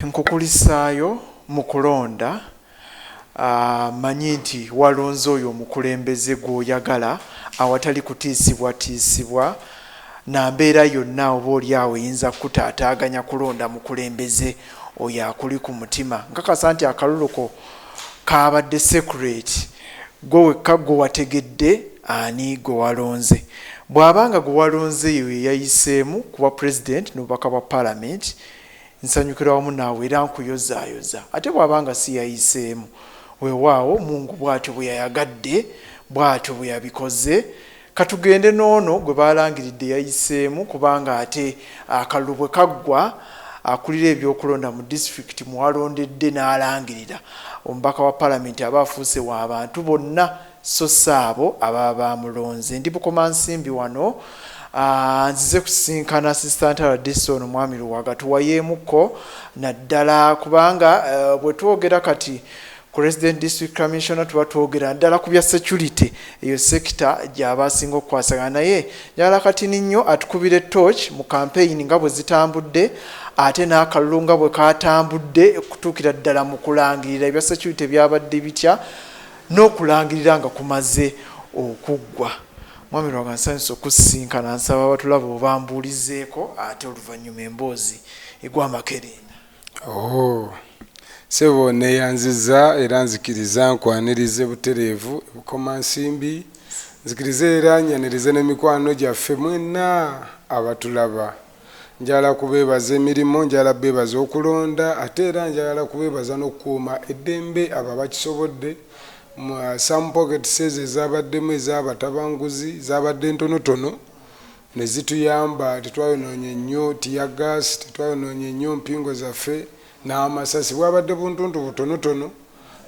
Nkukulisaayo mu kulonda manyi nti walonze oyo omukulembeze gw'oyagala awatali kutiisibwatiisibwa na mbeera yonna oba oli awo eyinza kutaataaganya kulonda mukulembeze oyo akuli ku mutima. Nkakasa nti akalulu ko kaabadde secret, gwe wekka gwe wategedde ani gwe walonze. Bw'abanga gwe walonze yo yeyayiseemu kuba president n'obubaka bwa parliament, nsanyukira wamu naawe era nkuyozaayoza. Ate bw'abanga si yayiseemu, weewaawo Mungu bw'atyo bwe yayagadde bw'atyo bwe yabikoze. Katugende n'ono gwe baalangiridde yayiseemu, kubanga ate akalulu bwe kaggwa akulira ebyokulonda mu disitulikiti mwalondedde n'alangirira omubaka wa palamenti aba afuuse w'abantu bonna so si abo ababa bamulonze. Ndi Bukomansimbi wano. Nzize kusinkana Assistant Radisson Mwami Luwaga tuwayeemuko naddala kubanga bwe twogera kati ku Resident District Commissioner tuba twogera naddala ku bya security, eyo sekita gy'abasinga okukwasagana naye njagala kati nnyo atukubire torch mu campaign nga bwe zitambudde ate n'akalulu nga bwe katambudde okutuukira ddala mu kulangirira ebya security byabadde bitya n'okulangirira nga kumaze okuggwa. Mwami Luwaga nsanyusa okusinkana, nsaba abatulaba obambuulizeeko ate oluvannyuma emboozi egw'amakerenda. Sebo neyanziza era nzikiriza nkwanirize butereevu Bukomansimbi, nzikiriza era nyanirize n'emikwano gyaffe mwenna abatulaba. Njagala kubeebaza emirimu, njagala beebaza okulonda, ate era njagala kubeebaza n'okukuuma eddembe abo abakisobodde. Some pockets ezabaddemu ez'abatabanguzi zabadde ntonotono ne zituyamba, tetwayonoonye nnyo tiyagas, tetwayonoonye nnyo mpingo zaffe n'amasasi bwabadde buntuntu butonotono,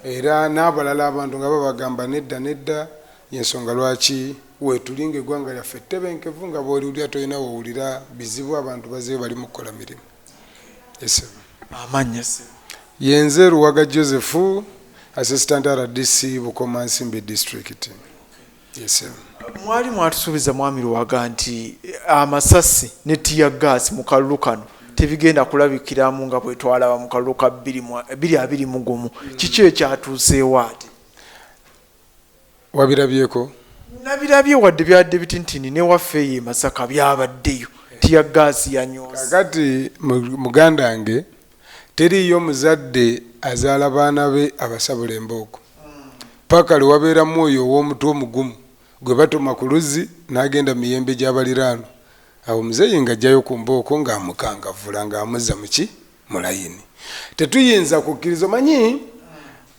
era n'abalala abantu nga babagamba nedda y'ensonga lwaki weetulinga eggwanga lyaffe ettebenkevu nga bw'oliwulira tolina wowulira bizibu abantu bazee bali mu kukola mirimu. Amannya se yenze Luwaga Joseph, Assistant RDC Bukomansimbi District. Mwali mwatusuubiza Mwami Luwaga nti amasasi ne tiyagasi mu kalulu kano tebigenda kulabikiramu nga bwe twalaba mu kalulu ka 2021. Kiki ekyatuuseewo ate? Wabirabyeko? Nabirabye wadde byadde bitintini ne waffe ye Masaka byabaddeyo tiyagasi yanyoosa. Kakati muganda wange teriyo muzadde azaala baana be abasabula embooko. Paka lwe wabeeramu oyo ow'omutwe omugumu gwe batuma ku luzzi n'agenda mu miyembe gy'abaliraano. Awo muzeeyi ng'ajjayo ku mbooko ng'amukangavvula ng'amuzza mu layini. Tetuyinza kukkiriza, manyi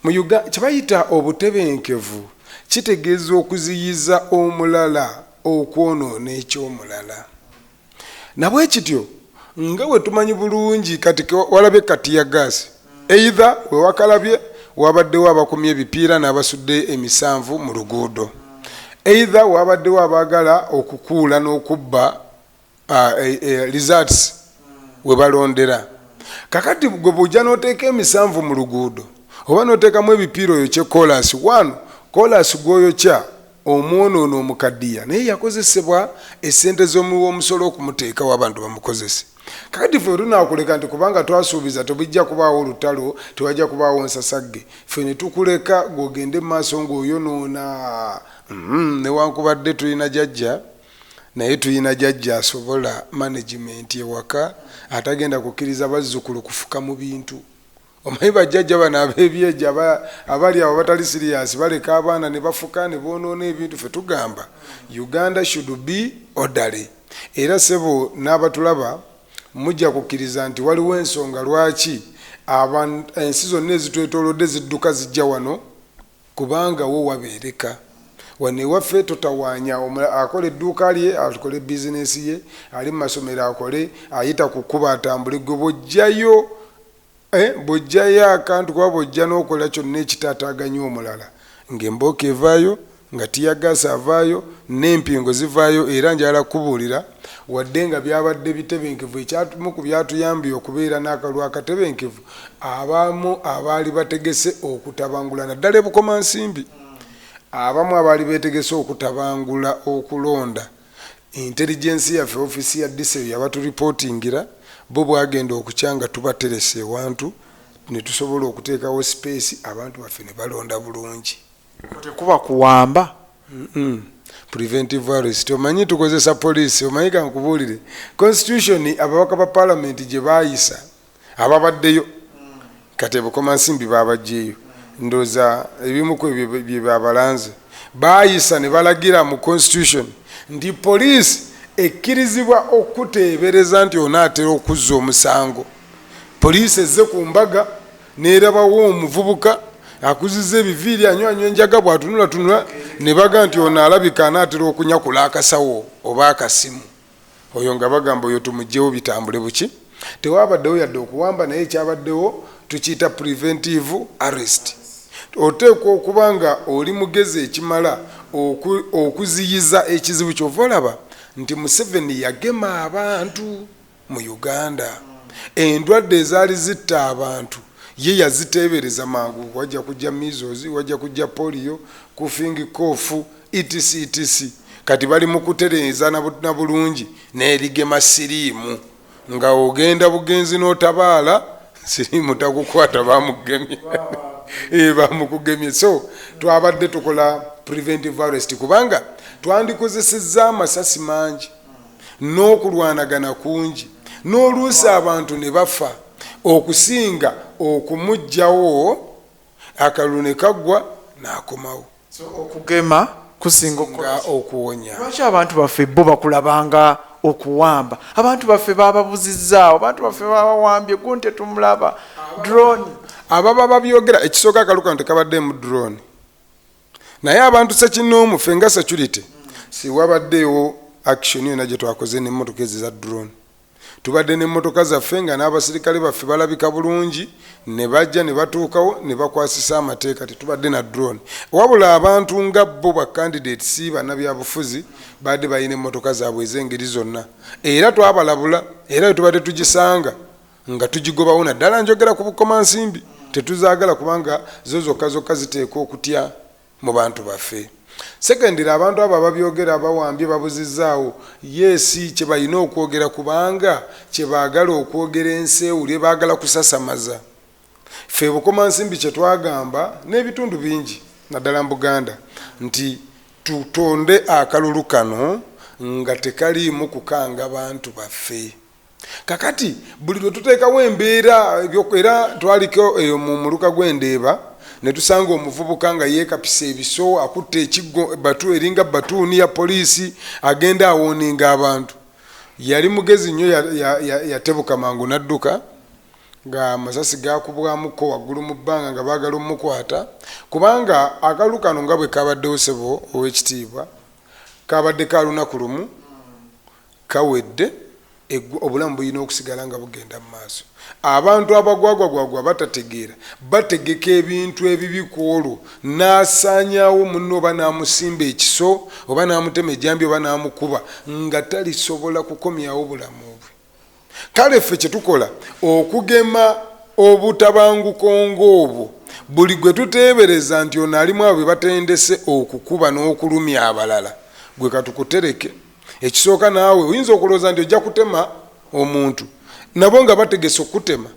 mu Uganda kye bayita obutebenkevu kitegeeza okuziyiza omulala okwonoona eky'omulala. Nabwe kityo nga bwe tumanyi bulungi kati walabe katiyagasi, either we wakalabye wabaddewo abakumye ebipiira n'abasudde emisanvu mu luguudo, either wabaddewo abaagala okukuula n'okubba results we balondera. Kakati gwe bw'ojja n'oteeka emisanvu mu luguudo oba n'oteekamu ebipiira oyo kye kolasi wano, kolasi gw'oyokya omwonoona omukaddiya naye yakozesebwa essente z'omusolo okumuteeka w'abantu bamukozese. Kakati ffe tunaakuleka nti kubanga twasuubiza tebijja kubaawo olutalo, tewajja kubaawo nsasagge, ffe ne tukuleka ng'ogende mu maaso ng'oyonoona. Newankubadde tulina jjajja, naye tulina jjajja asobola management ewaka atagenda kukkiriza bazzukulu kufuka mu bintu. Omanyi bajjajja bano ab'ebyejja abali awo batali siriyasi baleka abaana ne bafuka ne boonoona ebintu. Ffe tugamba Uganda should be orderly. Era sebo n'abatulaba mujja kukkiriza nti waliwo ensonga lwaki ensi zonna ezitwetoolodde zidduka zijja wano, kubanga wo wabeereka. Wano ewaffe totawaanya akola edduuka lye, akole bizinesi ye, ali mu masomero akole, ayita ku kkuba atambule. Gwe bw'ojjayo akantu kuba bw'ojja n'okola kyonna ekitaataaganya omulala, ng'embooka evaayo, nga tiyagasa avaayo, n'empingo zivaayo. Era njagala kubuulira wadde nga byabadde bitebenkevu, ekyamu ku byatuyambye okubeera n'akalulu akatebenkevu, abamu abaali bategese okutabangula naddala e Bukomansimbi, abamu abaali beetegese okutabangula okulonda, intelligence yaffe, ofisi ya DCI yabaturipotingira bo bwagenda okukyanga tubaterese ewantu ne tusobola okuteekawo space abantu baffe ne balonda bulungi. Tekuba kuwamba. Preventive arrest. Omanyi tukozesa police, omanyi kankubuulire constitution ababaka ba parliament gye baayisa ababaddeyo kati Bukomansimbi babagyeyo ndoza ebimu ku bye babalanze baayisa ne balagira mu constitution ndi police ekkirizibwa okuteebereza nti onaatera okuzza omusango. Police ezze ku mbaga neerabawo omuvubuka akuziza ebiviiri anywanyo enjaga bw'atunulatunula ne baga nti ono alabika anaatera okunyakula akasawo oba akasimu. Oyo nga bagamba oyo tumuggyewo bitambule buki. Tewabaddewo yadde okuwamba naye ekyabaddewo tukiyita preventive arrest. Oteekwa okuba nga oli mugezi ekimala okuziyiza ekizibu ky'ova olaba nti Museveni yagema abantu mu Uganda. Endwadde ezaali zitta abantu ye yaziteebereza mangu. Wajja kujja measles, wajja kujja polio, coughing cough, etc. Kati bali mu kutereeza na bulungi n'erigema siriimu nga ogenda bugenzi n'otabaala siriimu takukwata bamugemye. Bamukugemye. So twabadde tukola preventive arrest kubanga twandikozesezza amasasi mangi n'okulwanagana kungi n'oluusi abantu ne bafa okusinga okumuggyawo akalulu ne kaggwa n'akomawo. So okugema kusinga okuwonya. Lwaki abantu baffe bo bakulabanga okuwamba? Abantu baffe bababuzizzaawo, abantu baffe babawambye gunte tumulaba drone. Ababa babyogera ekisooka akaluka tekabadde mu drone. Naye abantu sekinoomu ffe nga security si wabaddeewo action yonna gye twakoze n'emmotoka ezo za drone. Tubadde n'emmotoka zaffe nga n'abasirikale baffe balabika bulungi ne bajja ne batuukawo ne bakwasisa amateeka tetubadde na drone. Wabula abantu nga bo ba candidates si bannabyabufuzi badde balina emmotoka zaabwe ez'engeri zonna. Era twabalabula era tubadde tugisanga nga tugigobawo naddala njogera ku Bukomansimbi tetuzaagala kubanga zo zokka ziteekwa okutya mu bantu baffe. Secondly, abantu abo ababyogera abawambye babuzizzaawo yesi kye balina okwogera kubanga kye baagala okwogera enseewulye baagala kusasamaza. Ffe Bukomansimbi kye twagamba n'ebitundu bingi naddala mu Buganda nti tutonde akalulu kano nga tekaliimu kukanga bantu baffe. Kakati buli lwe tuteekawo embeera era twaliko eyo mu muluka gw'Endeeba ne tusanga omuvubuka nga yeekapisa ebiso akutte ekiggo batu eringa batuuni ya poliisi agenda awooninga abantu. Yali mugezi nnyo yatebuka mangu n'adduka nga amasasi gaakubwamuko waggulu mu bbanga nga baagala omukwata kubanga akalulu kano nga bwe kabaddewo ssebo ow'ekitiibwa kabadde ka lunaku lumu kawedde obulamu bulina okusigala nga bugenda mu maaso. Abantu abagwagwagwagwa batategeera bategeka ebintu ebibi ku olwo n'asaanyaawo munno oba n'amusimba ekiso oba n'amutema ejjambi oba n'amukuba nga talisobola kukomyawo bulamu bwe. Kale ffe kye tukola okugema obutabanguko ng'obwo buli gwe tuteebereza nti ono alimu abo be batendese okukuba n'okulumya abalala gwe katukutereke. Ekisooka naawe oyinza okulowooza nti ojja kutema omuntu nabo nga bategese okutema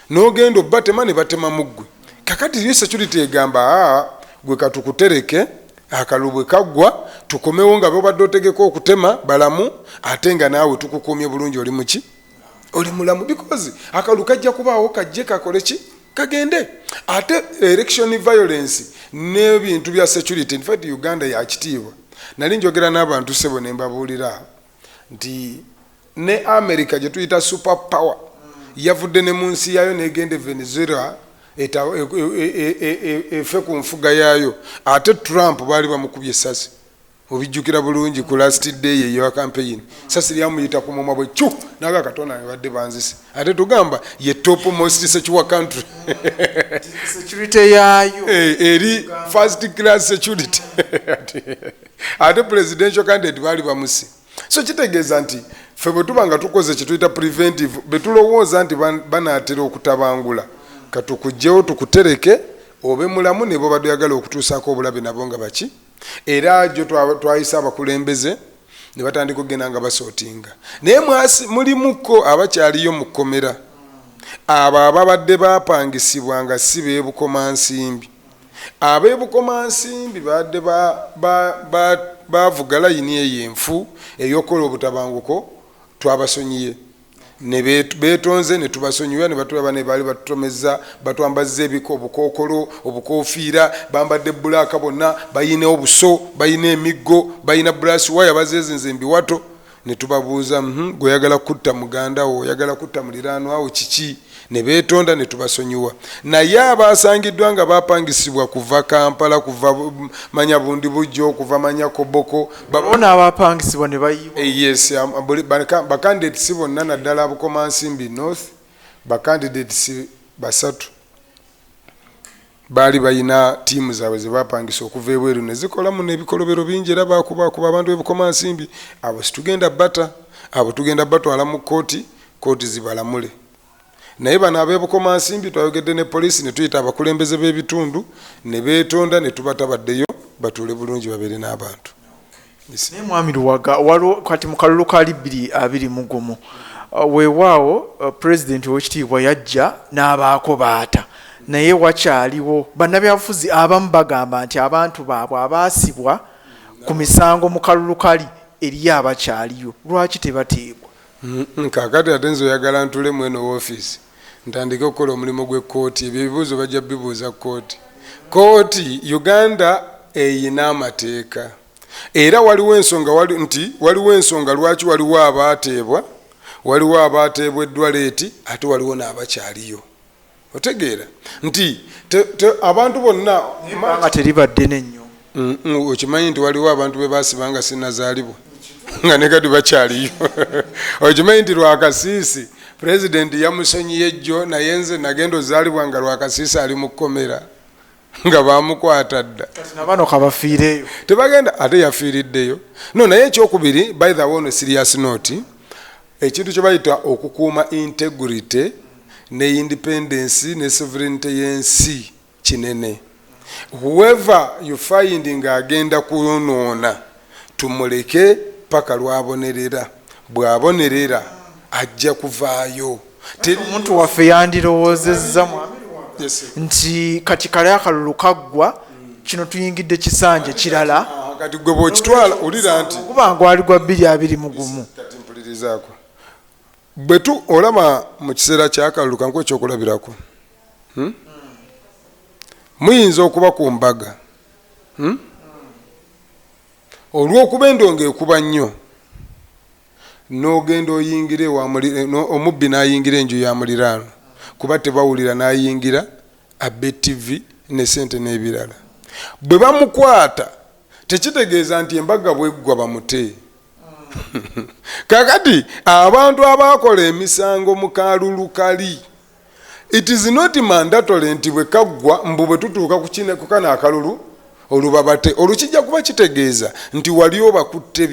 n'ogenda obatema ne batema mu ggwe. Kakati yo security egamba gwe katukutereke akalu bwe kaggwa tukomewo nga bobadde otegeka okutema balamu ate nga naawe tukukumye bulungi oli muki oli mulamu because akalu kajja kubaawo kajje kakole ki kagende. Ate election violence n'ebintu bya security in fact Uganda ya kitiibwa. Nali njogera n'abantu sebo ne mbabuulira nti ne America gye tuyita super power yavudde ne mu nsi yaayo n'egende Venezuela efe ku nfuga yaayo. Ate Trump baali bamukubye essasi obijjukira bulungi ku last day eyo ya campaign. Essasi lyamuyita ku mumwa bwe cyu naga Katonda ne badde banzise. Ate tugamba ye top most secure country security yaayo eri first class security ate presidential candidate baali bamusi. So kitegeeza nti ffe bwe tuba nga tukoze kye tuyita preventive betulowooza nti banaatera okutabangula katukugjewo tukutereke obe mulamu ne bo badoyagala okutuusaako obulabe nabo nga baki. Era gyo twayisa abakulembeze ne batandika okugenda nga basootinga naye mulimuko abakyaliyo mu kkomera abo ababadde bapangisibwa nga si beebukomansimbi abeebukomansimbi badde bavuga layini ey'enfu ey'okukola obutabanguko twabasonyiye ne beetonze ne tubasonyiwa ne batulaba ne baali batutomeza batwambazza obukookolo obukofiira bambadde bulaaka bonna bayina obuso bayina emiggo bayina brass waya bazeezinze mbiwato ne tubabuuza gwe oyagala kutta muganda wo oyagala kutta muliraanwa wo kiki ne beetonda ne tubasonyiwa naye abaasangiddwa nga bapangisibwa kuva Kampala kuva manya bundi bujjo kuva manya Koboko babona abapangisibwa ne bayiwa yes bacandidates bonna naddala Bukomansimbi North bacandidates basatu baali bayina tiimu zaabwe ze bapangisa okuva ebweru ne zikolamu n'ebikolobero bingi era baakuba abantu b'Ebukomansimbi abo situgenda bata abo tugenda batwala mu kooti zibalamule naye bano ab'Ebukomansimbi twayogedde ne poliisi ne tuyita abakulembeze b'ebitundu ne beetonda ne tubatabaddeyo batuule bulungi babeere n'abantu naye mwami Luwaga waliwo kati mu kalulu ka 2021 weewaawo pulezidenti ow'ekitiibwa yajja n'abaako baata naye wakyaliwo bannabyabufuzi abamu bagamba nti abantu baabwe abaasibwa ku misango mu kalulu kali eri abakyaliyo lwaki tebateebwa kaakati ate nze oyagala ntule mweno woofiisi ntandike okukola omulimu gw'ekkooti ebyo ebibuuzo bajja bibuuza kooti Uganda eyina amateeka era waliwo ensonga lwaki waliwo abaateebwa eddwaleeti ate waliwo n'abakyaliyo otegeera nti abantu bonna nga teribadde n'ennyo okimanyi nti waliwo abantu be baasiba nga sinnazaalibwa nga ne kati bakyaliyo okimanyi nti Lwakasiisi pulezidenti yamusonyiye ejjo naye nze nagenda ozaalibwa nga Lwakasiisi ali mu kkomera nga bamukwata dda nabano kabafiireyo tebagenda ate yafiiriddeyo naye ekyokubiri by the way on a serious note ekintu kye bayita okukuuma integrity ne independence ne sovereignty y'ensi kinene whoever you find nga agenda kuyonoona tumuleke paka lwabonerera bw'abonerera ajja kuvaayo omuntu waffe yandirowoozezza nti kati kale akalulu kaggwa kino tuyingidde kisanja kirala kati gwe bw'okitwala olira nti kuba ngwali gwa 2021 kati mpulirizaako bwe tu olaba mu kiseera ky'akalulu kanku ekyokulabirako muyinza okuba ku mbaga olw'okuba endongo ekuba nnyo n'ogenda oyingire omubbi n'ayingira enju ya muliraano kuba tebawulira n'ayingira abbe TV ne sente n'ebirala bwe bamukwata tekitegeeza nti embaga bweggwa bamute kakati abantu abakola emisango mu kalulu kali it is not mandatory nti bwe kaggwa mbu bwe tutuuka ku kano akalulu olubabate olukijja kuba kitegeeza nti wali obakutte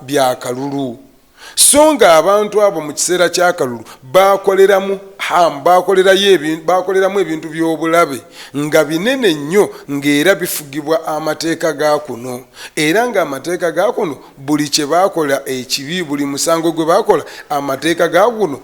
bya kalulu so nga abantu abo mu kiseera ky'akalulu bakoleramu ebintu by'obulabe nga binene nnyo ng'era bifugibwa amateeka ga kuno era ng'amateeka ga kuno buli kye baakola ekibi buli musango gwe baakola amateeka ga kuno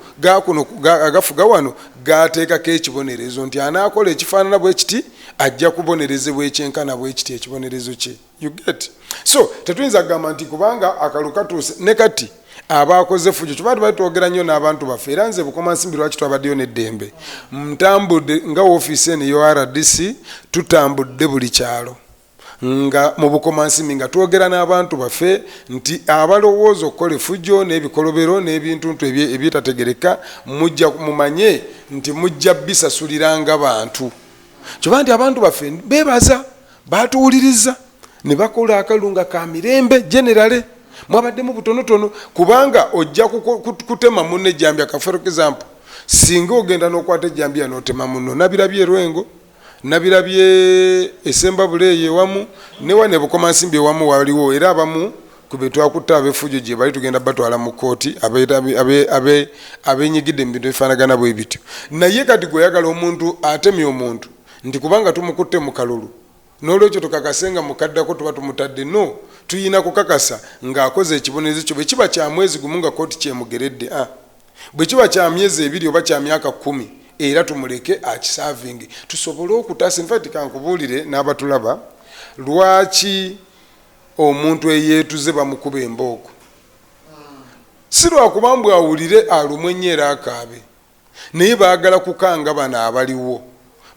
agafuga wano gaateekako ekibonerezo nti anaakola ekifaanana bwe kiti ajja kubonerezebwa ekyenkana bwe kiti ekibonerezo kye you get so tetuyinza kugamba nti kubanga akalulu katuuse ne kati abakoze fujjo kibatu batwogera nnyo n'abantu baffe era nze Bukomansimbi lwaki twabaddeyo n'eddembe ntambudde nga woofiisi eno eyo RDC tutambudde buli kyalo nga mu Bukomansimbi nga twogera n'abantu baffe nti abalowooza okukola efujjo n'ebikolobero n'ebintu ebyetategereka mumanye nti mujja bisasuliranga bantu kiba nti abantu baffe beebaza batuwuliriza ne bakola akalulu nga ka mirembe generale mwabaddemu butonotono kubanga ojja kutema munne ejjambya for example singa ogenda n'okwata ejjambya n'otema munno nabirabye Rwengo nabirabye Esemba Buleeye wamu newa ne Bukomansimbi wamu waliwo era abamu kube twakutta abefujjo gye bali tugenda batwala mu kooti abenyigidde mu bintu ebifaanagana bwe bityo naye kati gweyagala omuntu atemye omuntu nti kubanga tumukutte mu kalulu n'olwekyo tukakasenga mukaddako tuba tumutadde no tuyina kukakasa ng'akoze ekibonerezo kyo bwe kiba kya mwezi gumu nga kooti kyemugeredde bwe kiba kya myezi 2 oba kya myaka 10 era tumuleke akisavingi tusobole okutaasa. Infact kankubuulire n'abatulaba lwaki omuntu eyeetuze bamukuba embooko si lwakuba mbwe awulire alumwe nnyo era akaabe naye baagala kukanga bano abaliwo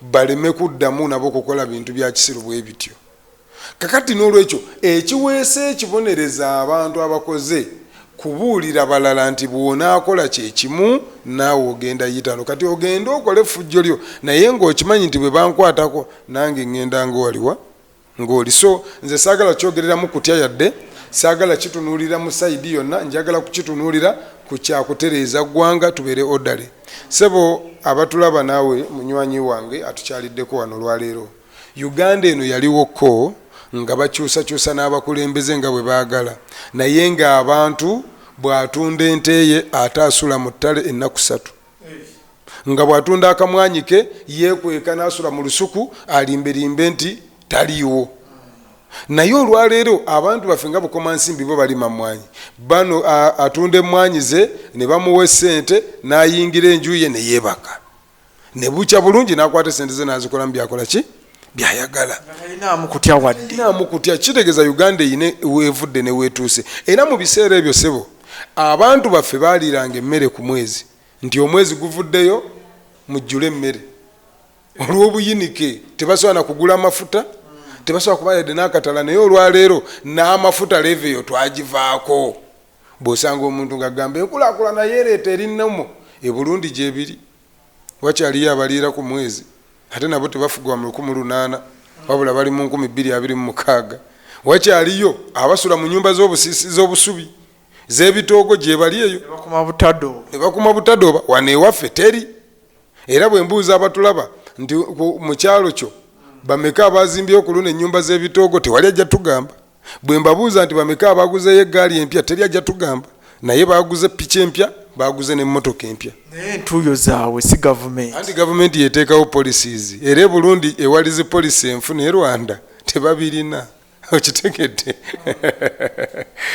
baleme kuddamu nabo kukola bintu bya kisiru bwe bityo. Kakati n'olwekyo ekiweese ekibonereza abantu abakoze kubuulira balala nti bw'onaakola kyekimu naawe ogenda yitano kati ogenda okole effujjo lyo naye ng'okimanyi nti bwe bankwatako nange ngenda ng'oliwa ng'oli. So nze saagala kyogereramu kutya yadde saagala kitunuulira mu sayidi yonna njagala kukitunuulira ku kyakutereeza ggwanga tubeere odale. Sebo abatulaba naawe munywanyi wange atukyaliddeko wano olwaleero Uganda eno yaliwoko nga bakyusakyusa n'abakulembeze nga bwe baagala naye ng'abantu bw'atunda ente ye ate asula mu ttale ennaku 3 nga bw'atunda akamwanyi ke yeekweka n'asula mu lusuku alimberimbe nti taliiwo. Naye olwaleero abantu baffe nga bukomansimbi bo balima mmwanyi bano atunda emmwanyi ze ne bamuwa essente n'ayingira enju ye ne yeebaka ne bukya bulungi n'akwata essente ze n'azikolamu byakola ki byayagala namukutya. Kitegeeza Uganda eyine weevudde ne weetuuse era mu biseera ebyo sebo abantu baffe baaliranga emmere ku mwezi nti omwezi guvuddeyo mujjule emmere olw'obuyinike tebasobola na kugula amafuta tebasobola kuba yadde n'akatala naye olwaleero n'amafuta leveyo twagivaako. Bw'osanga omuntu ng'agamba enkulaakulana yeereeta erinnomo e Burundi gyebiri wakyaliyo abaliira ku mwezi ate nabo tebafugwa mu 1800 wabula bali mu 2026 wakyaliyo abasula mu nyumba z'obusiisi z'obusubi z'ebitoogo gye bali eyo ne bakuma butadooba wano ewaffe teri. Era bwe mbuuza abatulaba nti mu kyalo kyo bameka abazimbyeyo ku luno ennyumba z'ebitoogo tewali ajja tugamba. Bwe mbabuuza nti bameka abaguzeyo eggaali empya teri ajja tugamba naye baguze piki empya baguze n'emmotoka empya. Entuuyo zaabwe si gavumenti anti gavumenti yeteekawo policies era e Burundi ewalize poliisi enfu ne Rwanda tebabirina okitegedde.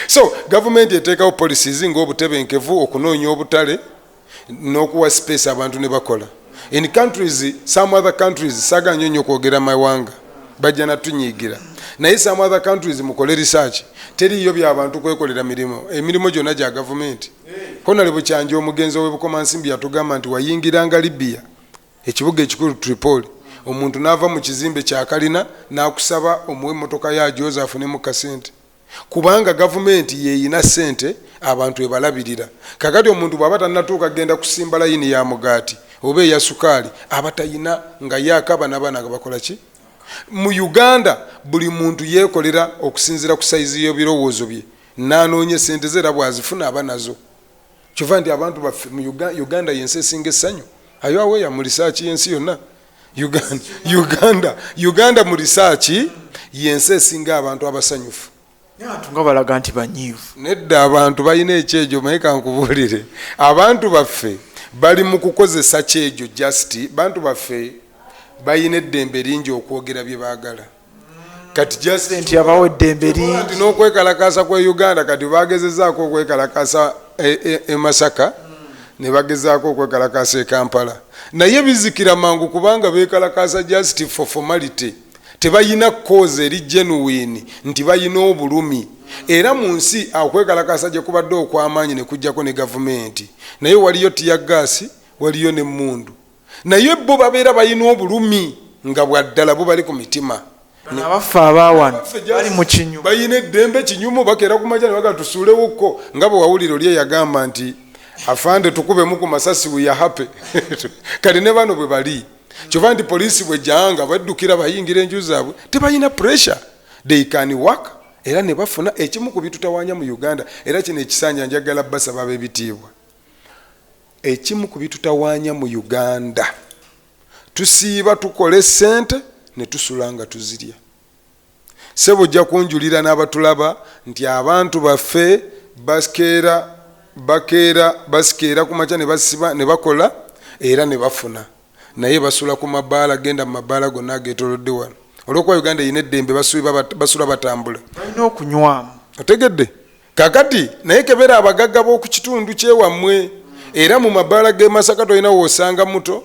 So gavumenti yeteekawo policies ng'obutebenkevu okunoonya obutale n'okuwa space abantu ne bakola. In countries, some other countries saga nnyo okwogera mawanga bajja natunyiigira naye some other countries mukole research teriyo by'abantu kwekolera emirimu gyonna gya gavumenti. Konale bukyanja omugenzi w'ebukomansimbi yatugamba nti wayingiranga Libya ekibuga ekikulu Tripoli omuntu n'ava mu kizimbe kya kalina n'akusaba omuwe emmotoka ya Joseph ne mu kasente kubanga gavumenti yeeyina ssente abantu ebalabirira. Kakati omuntu bw'aba tannatuuka agenda kusimba layini ya mugaati oba eya sukaali aba tayina nga yaakaba n'abaana nga bakola ki. Mu Uganda buli muntu yeekolera okusinziira ku sayizi y'ebirowoozo bye n'anoonya ssente ze era bw'azifuna aba nazo. Kyova nti abantu baffe mu Uganda yensi esinga essanyu ayo aweeya mu risaaki y'ensi yonna. Uganda mu risaaki yensi esinga abantu abasanyufu nga balaga nti banyiivu. Nedda abantu balina ekyejo naye kankubuulire abantu baffe bali mu kukozesa kyejo just bantu baffe balina eddembe lingi okwogera bye baagala kati just nti abawe eddembe lingi n'okwekalakasa kwa Uganda kati bagezezaako okwekalakasa e Masaka ne bagezaako okwekalakasa e Kampala naye bizikira mangu kubanga beekalakasa just for formality tebayina cause eri genuine nti bayina obulumi era mu nsi okwekalakasa gye kubadde okw'amaanyi ne kujjako ne gavumenti naye waliyo tiyaggaasi waliyo n'emmundu naye bo babeera bayina obulumi nga bwaddala bo bali ku mitima. Abaffe abaawano bali mu kinyumu bayina eddembe kinyumu bakeera ku majja ne baga tusuulewokko nga bwe wawulira oli eyagamba nti afande tukubemu ku masasi weyahape kati ne bano bwe bali. Kyova nti poliisi bwe janga baddukira bayingira enju zaabwe tebalina pressure they can work era ne bafuna ekimu ku bitutawaanya mu Uganda era kino ekisanja njagala basaba ab'ebitiibwa ekimu ku bitutawaanya mu Uganda tusiiba tukole ssente ne tusula nga tuzirya. Sebo ojja kunjulira n'abatulaba nti abantu baffe basikeera ku makya ne basiba ne bakola era ne bafuna naye basula ku mabaala genda mu mabaala gonna ageetolodde wano olwokuba Uganda erina eddembe basula batambula balina okunywamu otegedde kakati naye kebera abagagga b'oku kitundu kyewammwe era mu mabaala g'e Masaka tolina woosanga muto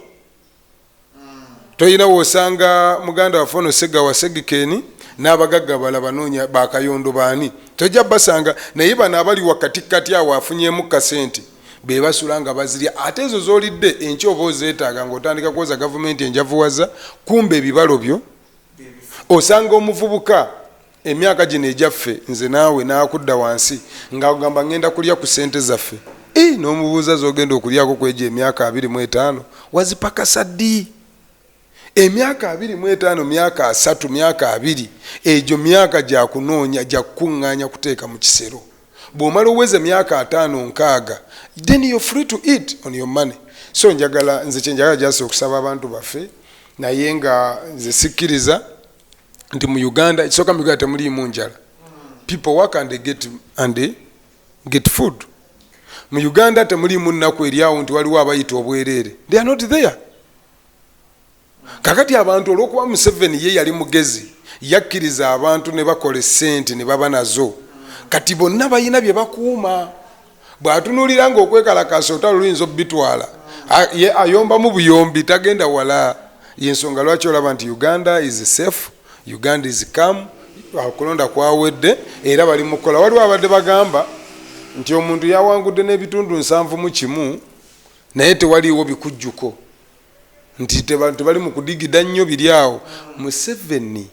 tolina woosanga muganda waffe ono Segawa Segikeeni n'abagagga bala banoonya bakayondo baani tojja basanga naye bano abali wakatikati awo afunyemu kasente be basula nga bazirya ate ezo z'olidde enkya oba ozeetaaga ng'otandika kwoza gavumenti enjavuwaza kumbe ebibalo byo osanga omuvubuka emyaka gino egyaffe nze naawe n'akudda wansi ng'agamba ngenda kulya ku ssente zaffe n'omubuuza z'ogenda okulyako kwegyo emyaka 25 wazipakasa ddi emyaka 25 myaka 3 myaka 2 egyo myaka gya kunoonya gya kukuŋŋaanya kuteeka mu kisero bw'omala oweze myaka 5-6 then you're free to eat on your money. So nze kyenjagala jasi okusaba abantu baffe naye nga nze sikkiriza nti mu Uganda ekisooka mu Uganda temuliimu njala. People work and they get food. Mu Uganda temuliimu nnaku eryawo nti waliwo abayita obwereere. They are not there. Kakati abantu olw'okuba Museveni ye yali mugezi yakkiriza abantu ne bakola ssente ne baba nazo kati bonna balina bye bakuuma bw'atunuulira ng'okwekalakasa otalo luyinza obbitwala ye ayomba mu buyombi tagenda wala yensonga lwaki olaba nti Uganda is safe, Uganda is calm, okulonda kwawedde era bali mukola. Waliwo abadde bagamba nti omuntu yawangudde n'ebitundu 7 naye tewaliiwo bikujjuko nti tebali mu kudigida nnyo biri awo. Museveni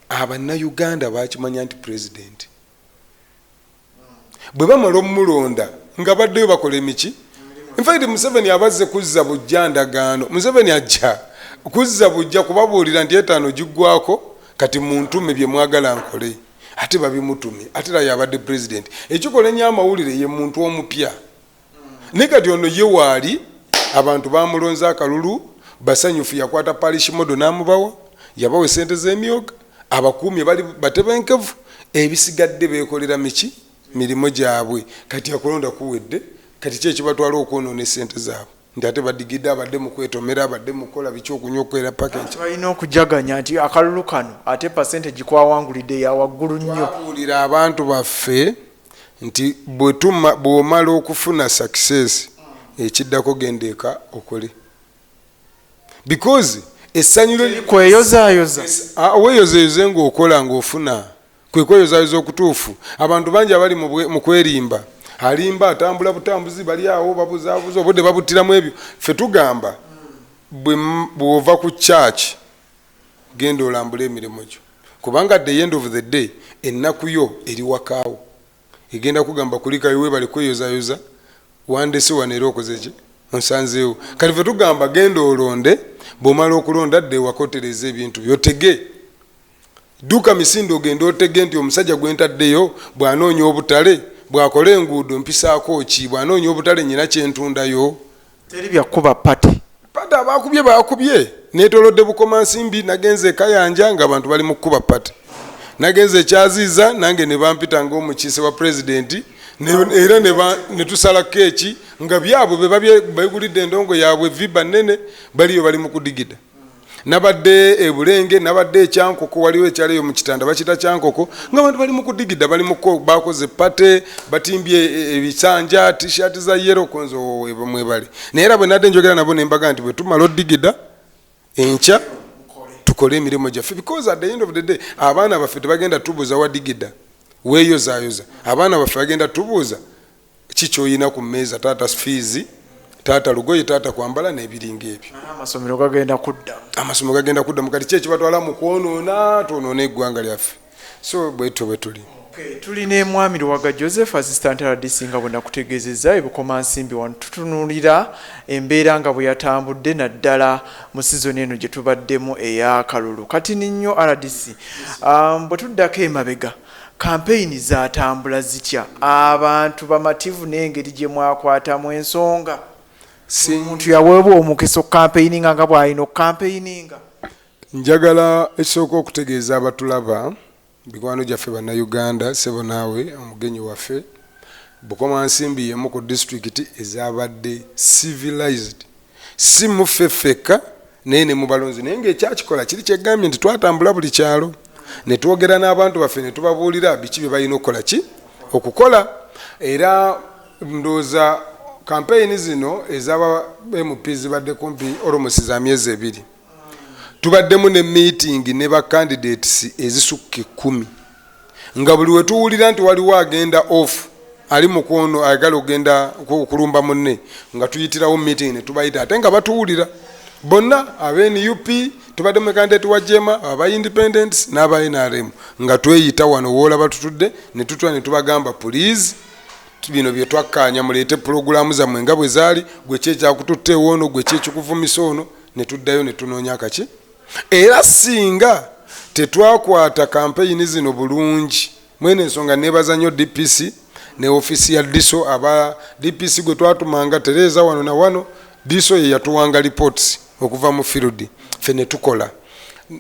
Abannayuganda bakimanya nti president bwe bamala omulonda nga baddeyo bakola emiki. In fact Museveni abazze kuzza bujja ndagaano. Museveni ajja kuzza bujja kubabuulira nti etaano giggwako kati muntume bye mwagala nkole ate babimutumye ate era yabadde president. Ekikola ennyo amawulire ye muntu omupya ne kati ono ye waali abantu bamulonza akalulu basanyufu yakwata parish modo n'amubawa yabawa esente z'emyoga abakuumye bali batebenkevu ebisigadde beekolera miki mirimo gyabwe kati yakulonda kuwedde kati kye kibatwala okwonoona esente zaabwe nti ate badigidde abadde mu kwetomera abadde mu kukola biki okunywa okwera package. Balina okujaganya nti akalulu kano ate percentage kwawangulidde ya waggulu nnyo. Twabuulira abantu baffe nti bw'omala okufuna success ekiddako gendeeka okole because essanyu kweyozaayoza weeyozeeyoze ng'okola ng'ofuna kwe kweyozaayoza okutuufu. Abantu bangi abali mu kwerimba alimba atambula butambuzi bali awo babuzaabuza obudde babuttiramu ebyo. Ffe tugamba bw'ova ku church genda olambula emirimu gyo kubanga at the end of the day ennaku yo eri wakaawo egenda kugamba kulikayo we bali kweyozaayoza wandese waneera okoze ki onsanzeewo. Kati ffe tugamba genda olonde bw'omala okulonda dde wakotereza ebintu byotege duka misindo ogenda otege nti omusajja gwentaddeyo bw'anoonya obutale bw'akola enguudo mpisaako ki bw'anoonya obutale nyina kyentundayo teri byakuba pati bakubye neetolodde Bukomansimbi nagenze Kayanja ng'abantu bali mu kkuba pati nagenze Kyaziiza nange ne bampita ng'omukiise wa pulezidenti era ne tusala keeki nga byabwe begulidde endongo yaabwe viba nene baliyo bali mu kudigida. Nabadde Ebulenge nabadde Ekyankoko waliwo ekyaleyo mu Kitanda bakita Kyankoko ng'abantu bali mu kudigida bali mu bakoze pate batimbye ebisanja t-shirt za yero konzo mwebali naye era bwe nadde njogera nabo nembaga nti bwe tumala odigida enkya tukole emirimu gyaffe because at the end of the day abaana baffe tebagenda tubuuza wadigida weeyozaayoza abaana baffe bagenda tubuuza kikyoyina ku mmeeza taata fees taata lugoye taata kwambala n'ebiringa ebyo. Amasomero gagenda kudda mu kati ki ekibatwala mu kwonoona twonoona eggwanga lyaffe. So bwetyo bwe tuli. Tulina Mwami Luwaga Joseph Assistant RDC nga bwe nakutegeezezza e Bukomansimbi wano tutunuulira embeera nga bwe yatambudde naddala mu sizoni eno gye tubaddemu ey'akalulu. Kati nnyo RDC bwe tuddako emabega kampeyini zatambula zitya abantu bamativu n'engeri gye mwakwatamu ensonga omuntu yaweebwa omukisa okukampeyininga nga bw'alina okukampeyininga. Njagala ekisooka okutegeeza abatulaba bikwano gyaffe bannayuganda sebo naawe omugenyi waffe Bukomansimbi y'emu ku disitulikiti ezabadde civilized si muffe ffekka naye ne mubalonzi naye ng'ekyakikola kiri kyegambye nti twatambula buli kyalo ne twogera n'abantu baffe ne tubabuulira biki bye balina okukola okukola. Era ndowooza kampeyini zino ez'aba MP zibadde kumpi almost za myezi 2. Tubaddemu ne meeting ne ba candidates ezisukka 10 nga buli we tuwulira nti waliwo agenda off ali mu kwono ayagala ogenda okulumba munne nga tuyitirawo meeting ne tubayita ate nga batuwulira bonna ab'NUP tubadde mu candidate wa Jema aba independents n'aba NRM nga tweyita wano woolaba tutudde ne tutwa ne tubagamba please bino bye twakkaanya muleete pulogulaamu zammwe nga bwe zaali gwe kyekyakututte woono gwe kyekikuvumisa ono ne tuddayo ne tunoonya akaki. Era singa tetwakwata kampeyini zino bulungi mwene ensonga nebaza nnyo DPC ne ofisi ya DISO aba DPC gwe twatumanga Tereza wano na wano DISO ye yatuwanga reports okuva mu field ffe ne tukola.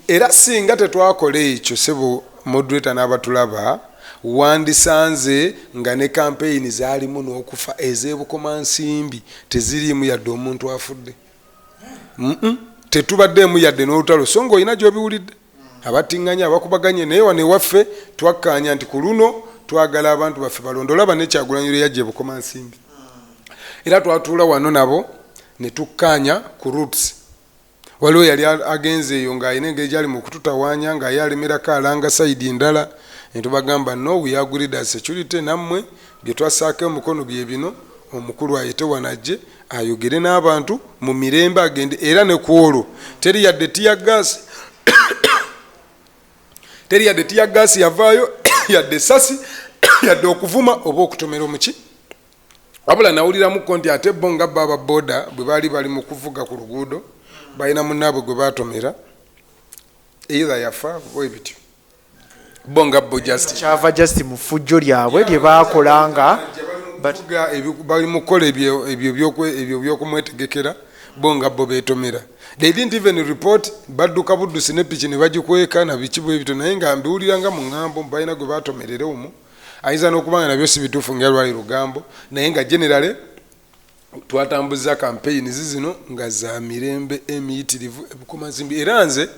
Era singa tetwakola ekyo sebo moderator n'abatulaba wandisanze nga ne kampeyini zaalimu n'okufa ez'ebukomansimbi teziriimu yadde omuntu afudde. Tetubaddemu yadde n'olutalo so ng'olina gy'obiwulidde abatinganya abakubaganye naye wano ewaffe twakkaanya nti ku luno twagala abantu baffe balonda olaba nekyagulanyo yajja ebukomansimbi. Era twatuula wano nabo ne tukkaanya ku roots. Waliwo yali agenze eyo ng'alina engeri gyali mu kututawaanya nga ye alemerako alanga sayidi ndala ne tubagamba no we agreed as security nammwe bye twasaako omukono bye bino omukulu ayite wanajje ayogere n'abantu mu mirembe agende. Era ne ku olwo teri yadde tiya gaasi yavaayo yadde sasi yadde okuvuma oba okutomera omuki. Wabula nawuliramuko nti ate bo nga baba boda bwe baali bali mu kuvuga ku luguudo balina munnaabwe gwe baatomera either yafa oba bityo bo nga bo kyava just mu ffujjo lyabwe lye baakolanga bali mu kukola ebyo byokumwetegekera bo nga bo beetomera. They didn't even report badduka buddusi ne piki ne bagikweka na biki bwe bito naye nga mbiwuliranga mu ŋŋambo balina gwe baatomerera omwo ayinza n'okubanga nabyo si bituufu nga lwali lugambo naye nga generale twatambuza kampeyini zino nga za mirembe emiyitirivu ebukomansimbi. Era nze